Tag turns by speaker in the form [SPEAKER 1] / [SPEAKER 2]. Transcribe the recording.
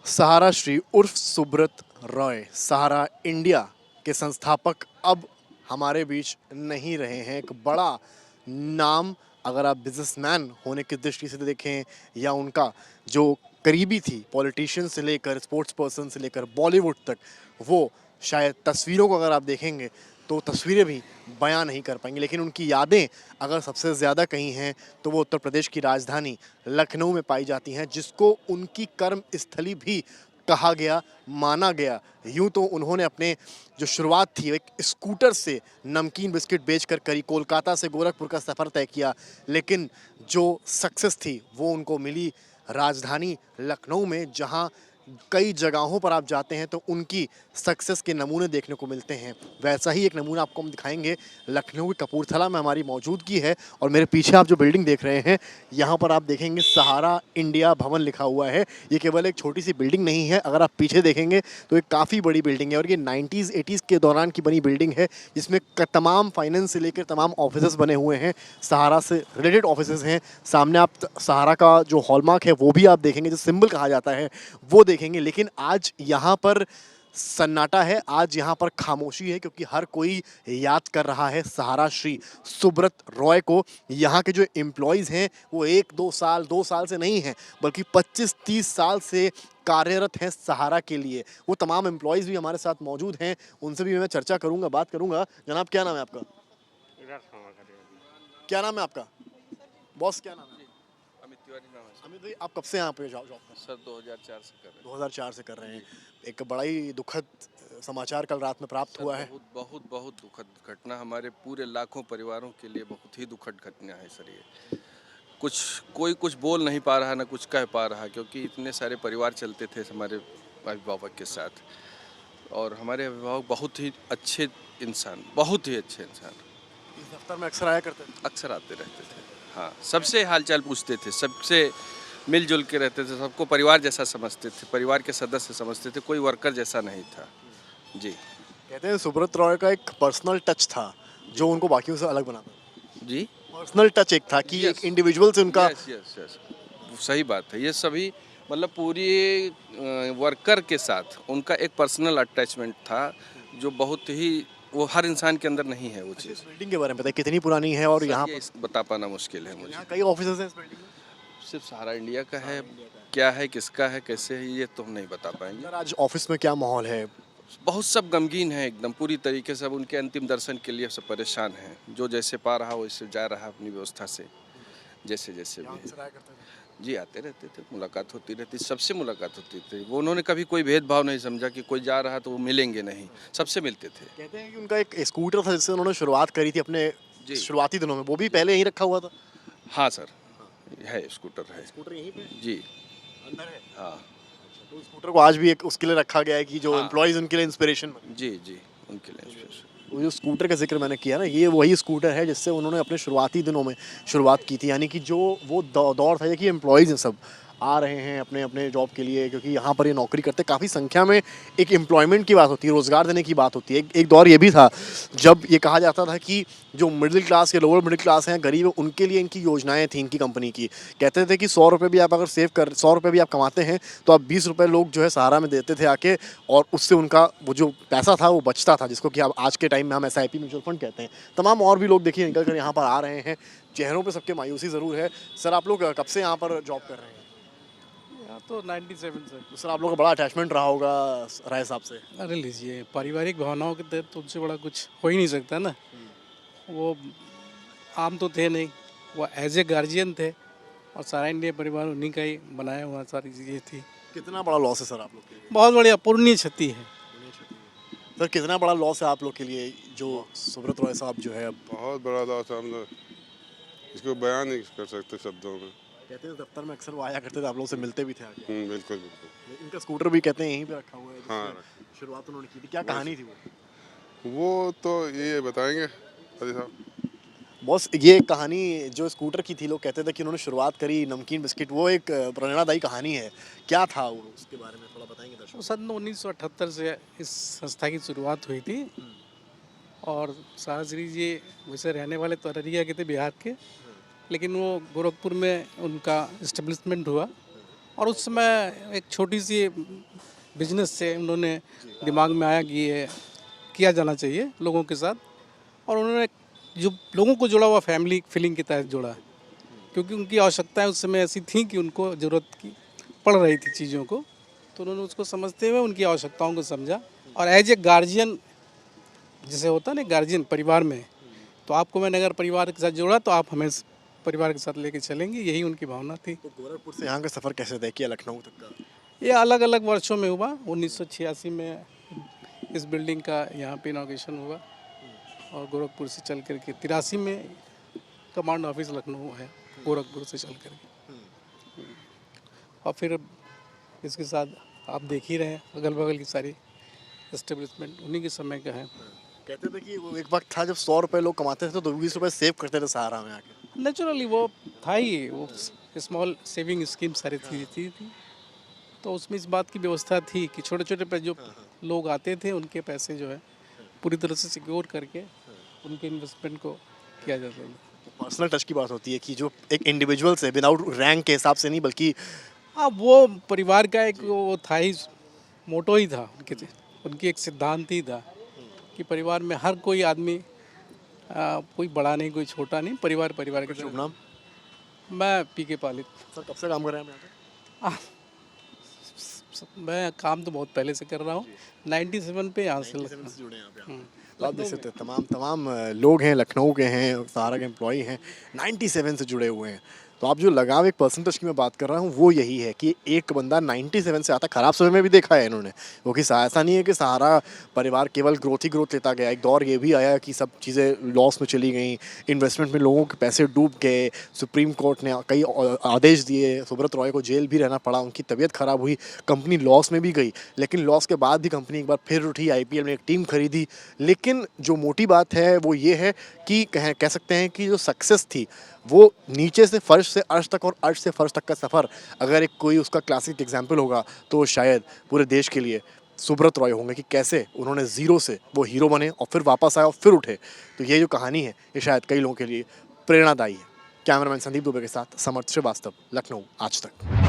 [SPEAKER 1] सहारा श्री उर्फ सुब्रत रॉय सहारा इंडिया के संस्थापक अब हमारे बीच नहीं रहे हैं। एक बड़ा नाम, अगर आप बिजनेसमैन होने की दृष्टि से देखें या उनका जो करीबी थी पॉलिटिशियन से लेकर स्पोर्ट्स पर्सन से लेकर बॉलीवुड तक, वो शायद तस्वीरों को अगर आप देखेंगे तो तस्वीरें भी बयां नहीं कर पाएंगी। लेकिन उनकी यादें अगर सबसे ज़्यादा कहीं हैं तो वो उत्तर प्रदेश की राजधानी लखनऊ में पाई जाती हैं, जिसको उनकी कर्म स्थली भी कहा गया, माना गया। यूं तो उन्होंने अपने जो शुरुआत थी एक स्कूटर से नमकीन बिस्किट बेचकर करी, कोलकाता से गोरखपुर का सफ़र तय किया, लेकिन जो सक्सेस थी वो उनको मिली राजधानी लखनऊ में, जहां कई जगहों पर आप जाते हैं तो उनकी सक्सेस के नमूने देखने को मिलते हैं। वैसा ही एक नमूना आपको हम दिखाएंगे। लखनऊ के कपूरथला में हमारी मौजूदगी है और मेरे पीछे आप जो बिल्डिंग देख रहे हैं, यहाँ पर आप देखेंगे सहारा इंडिया भवन लिखा हुआ है। ये केवल एक छोटी सी बिल्डिंग नहीं है, अगर आप पीछे देखेंगे तो एक काफ़ी बड़ी बिल्डिंग है और ये 90s 80s के दौरान की बनी बिल्डिंग है, जिसमें तमाम फाइनेंस से लेकर तमाम ऑफिस बने हुए हैं, सहारा से रिलेटेड ऑफिस हैं। सामने आप सहारा का जो हॉलमार्क है वो भी आप देखेंगे, जो सिंबल कहा जाता है वो देखेंगे। लेकिन आज यहाँ पर सन्नाटा है, आज यहाँ पर खामोशी है, क्योंकि हर कोई याद कर रहा है सहारा श्री सुब्रत रॉय को। यहाँ के जो एम्प्लॉयज़ हैं वो 2 साल से नहीं हैं, बल्कि 25-30 साल से कार्यरत हैं सहारा के लिए। वो तमाम एम्प्लॉयज़ भी हमारे साथ मौजूद हैं, उनसे भी मैं चर्चा करूँगा, बात करूँगा। जनाब, क्या नाम है आपका? क्या नाम है आपका? बॉस, क्या नाम है?
[SPEAKER 2] अमित तिवारी नाम है।
[SPEAKER 1] अमित भाई, आप कब से यहाँ पे जॉब कर रहे हैं?
[SPEAKER 2] सर 2004 से कर रहे हैं।
[SPEAKER 1] 2004 से कर रहे हैं। एक बड़ा ही दुखद समाचार कल रात में प्राप्त हुआ है।
[SPEAKER 2] बहुत दुखद घटना, हमारे पूरे लाखों परिवारों के लिए बहुत ही दुखद घटना है सर। ये कोई कुछ बोल नहीं पा रहा, ना कुछ कह पा रहा, क्योंकि इतने सारे परिवार चलते थे हमारे अभिभावक के साथ, और हमारे अभिभावक बहुत ही अच्छे इंसान, बहुत ही अच्छे इंसान।
[SPEAKER 1] इस दफ्तर में अक्सर आया करते थे?
[SPEAKER 2] अक्सर आते रहते थे। हाँ, सबसे हालचाल पूछते थे, सबसे मिलजुल के रहते थे, सबको परिवार जैसा समझते थे, परिवार के सदस्य समझते थे, कोई वर्कर जैसा नहीं था जी।
[SPEAKER 1] कहते हैं सुब्रत रॉय का एक पर्सनल टच था जो उनको बाकियों से अलग बनाता
[SPEAKER 2] जी,
[SPEAKER 1] पर्सनल टच एक था कि एक इंडिविजुअल से उनका।
[SPEAKER 2] यस, सही बात है। ये सभी मतलब पूरी वर्कर के साथ उनका एक पर्सनल अटैचमेंट था, जो बहुत ही, वो हर इंसान के अंदर नहीं है वो चीज़।
[SPEAKER 1] इस बिल्डिंग के बारे में बताइए, कितनी पुरानी है और यहाँ
[SPEAKER 2] ये
[SPEAKER 1] पर
[SPEAKER 2] बता पाना मुश्किल है मुझे।
[SPEAKER 1] यहाँ कई ऑफिस हैं इस बिल्डिंग में?
[SPEAKER 2] सिर्फ सहारा इंडिया का है, क्या है, किसका है, कैसे है, ये तो हम नहीं बता पाएंगे।
[SPEAKER 1] सर, आज ऑफिस में क्या माहौल है?
[SPEAKER 2] बहुत सब गमगीन है एकदम, पूरी तरीके से। अब उनके अंतिम दर्शन के लिए सब परेशान हैं, जो जैसे पा रहा वैसे जा रहा अपनी व्यवस्था से, जैसे जैसे भी
[SPEAKER 1] अक्सर आया करते थे?
[SPEAKER 2] जी। आते रहते थे, मुलाकात होती रहती, सबसे मुलाकात होती थी। वो उन्होंने कभी कोई भेदभाव नहीं समझा कि कोई जा रहा तो वो मिलेंगे नहीं, सबसे मिलते थे।
[SPEAKER 1] कहते हैं कि उनका एक स्कूटर था जिससे उन्होंने शुरुआत करी थी अपने
[SPEAKER 2] जी।
[SPEAKER 1] शुरुआती दिनों में, वो भी पहले यहीं रखा हुआ था?
[SPEAKER 2] हाँ सर, है, स्कूटर है
[SPEAKER 1] स्कूटर यहीं पे
[SPEAKER 2] जी।
[SPEAKER 1] अंदर है?
[SPEAKER 2] हाँ
[SPEAKER 1] तो स्कूटर को आज भी एक उसके लिए रखा गया है कि जो
[SPEAKER 2] हाँ।
[SPEAKER 1] एम्प्लॉयज़ उनके लिए इंस्पिरेशन बने।
[SPEAKER 2] जी, उनके लिए।
[SPEAKER 1] वो जो स्कूटर का जिक्र मैंने किया ना, ये वही स्कूटर है जिससे उन्होंने अपने शुरुआती दिनों में शुरुआत की थी। यानी कि जो वो दौर था कि एम्प्लॉयज़ हैं सब आ रहे हैं अपने अपने जॉब के लिए, क्योंकि यहाँ पर ये नौकरी करते काफ़ी संख्या में। एक एम्प्लॉयमेंट की बात होती है, रोज़गार देने की बात होती है। एक दौर ये भी था जब ये कहा जाता था कि जो मिडिल क्लास या लोअर मिडिल क्लास हैं, गरीब हैं, उनके लिए इनकी योजनाएं थी, इनकी कंपनी की। कहते थे कि 100 रुपये भी आप अगर सेव कर 100 रुपये भी आप कमाते हैं तो आप 20 रुपये लोग जो है सहारा में देते थे आके, और उससे उनका वो जो पैसा था वो बचता था, जिसको कि अब आज के टाइम में हम SIP म्यूचुअल फंड कहते हैं। तमाम और भी लोग देखिए निकल कर यहाँ पर आ रहे हैं, चेहरों पर सबके मायूसी ज़रूर है। सर, आप लोग कब से यहाँ पर जॉब कर रहे हैं?
[SPEAKER 3] यहाँ तो 97 से।
[SPEAKER 1] तो सर, आप लोग का बड़ा अटैचमेंट रहा होगा राय साहब से।
[SPEAKER 3] अरे लीजिए, पारिवारिक भावनाओं के तहत तो उनसे बड़ा कुछ हो ही नहीं सकता ना। वो आम तो थे नहीं, वो एज ए गार्जियन थे, और सारा इंडिया परिवार उन्हीं का ही बनाया हुआ सारी चीज़ें थी।
[SPEAKER 1] कितना बड़ा लॉस है सर आप लोग के लिए?
[SPEAKER 3] बहुत बड़ी अपूर्णीय क्षति है।
[SPEAKER 1] सर, कितना बड़ा लॉस है आप लोग के लिए जो सुब्रत रॉय साहब जो है?
[SPEAKER 4] बहुत बड़ा लॉस है, हम लोग इसको बयान नहीं कर सकते शब्दों में।
[SPEAKER 1] कहते हैं दफ्तर में अक्सर वो आया करते थे, आप लोग से मिलते भी थे आके।
[SPEAKER 4] बिल्कुल।
[SPEAKER 1] इनका स्कूटर भी कहते हैं यहीं पे रखा हुआ है,
[SPEAKER 4] हाँ,
[SPEAKER 1] जिसमें शुरुआत उन्होंने की थी। क्या कहानी थी
[SPEAKER 4] वो तो ये बताएंगे अली साहब।
[SPEAKER 1] बॉस? ये कहानी जो स्कूटर की थी, लोग कहते थे कि उन्होंने शुरुआत करी नमकीन बिस्किट, वो एक प्रेरणादायी कहानी है। क्या था वो, उसके बारे में थोड़ा बताएंगे दर्शकों?
[SPEAKER 3] तो सन 1978 से इस संस्था की शुरुआत हुई थी, और सहारा श्री जी वैसे रहने वाले तो अररिया के थे, बिहार के, लेकिन वो गोरखपुर में उनका इस्टेब्लिशमेंट हुआ, और उस समय एक छोटी सी बिजनेस से उन्होंने दिमाग में आया कि ये किया जाना चाहिए लोगों के साथ, और उन्होंने जो लोगों को जोड़ा हुआ फैमिली फीलिंग के तहत जोड़ा, क्योंकि उनकी आवश्यकताएं उस समय ऐसी थी कि उनको ज़रूरत की पड़ रही थी चीज़ों को, तो उन्होंने उसको समझते हुए उनकी आवश्यकताओं को समझा। और एज ए गार्जियन, जैसे होता है ना गार्जियन परिवार में, तो आपको मैंने अगर परिवार के साथ जोड़ा तो आप हमें परिवार के साथ लेके चलेंगे, यही उनकी भावना थी।
[SPEAKER 1] तो गोरखपुर से यहाँ का सफ़र कैसे तय किया लखनऊ तक का?
[SPEAKER 3] ये अलग अलग वर्षों में हुआ। 1986 में इस बिल्डिंग का यहाँ पे इनॉग्रेशन हुआ, और गोरखपुर से चल करके 83 में कमांड ऑफिस लखनऊ है, गोरखपुर से चल करके। और फिर इसके साथ आप देख ही रहे हैं अगल बगल की सारी एस्टेब्लिशमेंट उन्हीं के समय का है।
[SPEAKER 1] कहते थे कि वो एक वक्त था जब 100 रुपये लोग कमाते थे तो 20 रुपये सेव करते थे सहारा में आके।
[SPEAKER 3] नेचुरली वो था ही, वो स्मॉल सेविंग स्कीम सारी थी। तो उसमें इस बात की व्यवस्था थी कि छोटे छोटे पे जो लोग आते थे उनके पैसे जो है पूरी तरह से सिक्योर करके उनके इन्वेस्टमेंट को किया जाता था।
[SPEAKER 1] पर्सनल टच की बात होती है कि जो एक इंडिविजुअल से विदाउट रैंक के हिसाब से नहीं, बल्कि
[SPEAKER 3] हाँ, वो परिवार का एक वो था ही, मोटो ही था उनकी एक सिद्धांत ही था कि परिवार में हर कोई आदमी, कोई बड़ा नहीं कोई छोटा नहीं, परिवार परिवार के
[SPEAKER 1] शुभ नाम?
[SPEAKER 3] मैं पीके पालित।
[SPEAKER 1] सर कब से काम कर रहे हैं आप यहाँ
[SPEAKER 3] मैं काम तो बहुत पहले से कर रहा हूँ, 97 पे यहाँ से
[SPEAKER 1] पे? से जुड़े हैं आप यहाँ?
[SPEAKER 3] हम्म।
[SPEAKER 1] तो आप देख सकते हैं तमाम लोग हैं, लखनऊ के हैं, सहारा के एम्प्लॉई हैं, 97 से जुड़े हुए हैं। तो आप जो लगाव एक परसेंटेज की मैं बात कर रहा हूँ वो यही है कि एक बंदा 97 से आता, खराब समय में भी देखा है इन्होंने, क्योंकि ऐसा नहीं है कि सहारा परिवार केवल ग्रोथ ही ग्रोथ लेता गया। एक दौर ये भी आया कि सब चीज़ें लॉस में चली गई, इन्वेस्टमेंट में लोगों के पैसे डूब गए, सुप्रीम कोर्ट ने कई आदेश दिए, सुब्रत रॉय को जेल भी रहना पड़ा, उनकी तबीयत खराब हुई, कंपनी लॉस में भी गई। लेकिन लॉस के बाद भी कंपनी एक बार फिर उठी, IPL में एक टीम खरीदी। लेकिन जो मोटी बात है वो ये है कि कह सकते हैं कि जो सक्सेस थी वो नीचे से फर्श से अर्श तक और अर्श से फर्श तक का सफ़र, अगर एक कोई उसका क्लासिक एग्जाम्पल होगा तो शायद पूरे देश के लिए सुब्रत रॉय होंगे कि कैसे उन्होंने ज़ीरो से वो हीरो बने और फिर वापस आए और फिर उठे। तो ये जो कहानी है ये शायद कई लोगों के लिए प्रेरणादायी है। कैमरामैन संदीप दुबे के साथ समर्थ श्रीवास्तव, लखनऊ आज तक।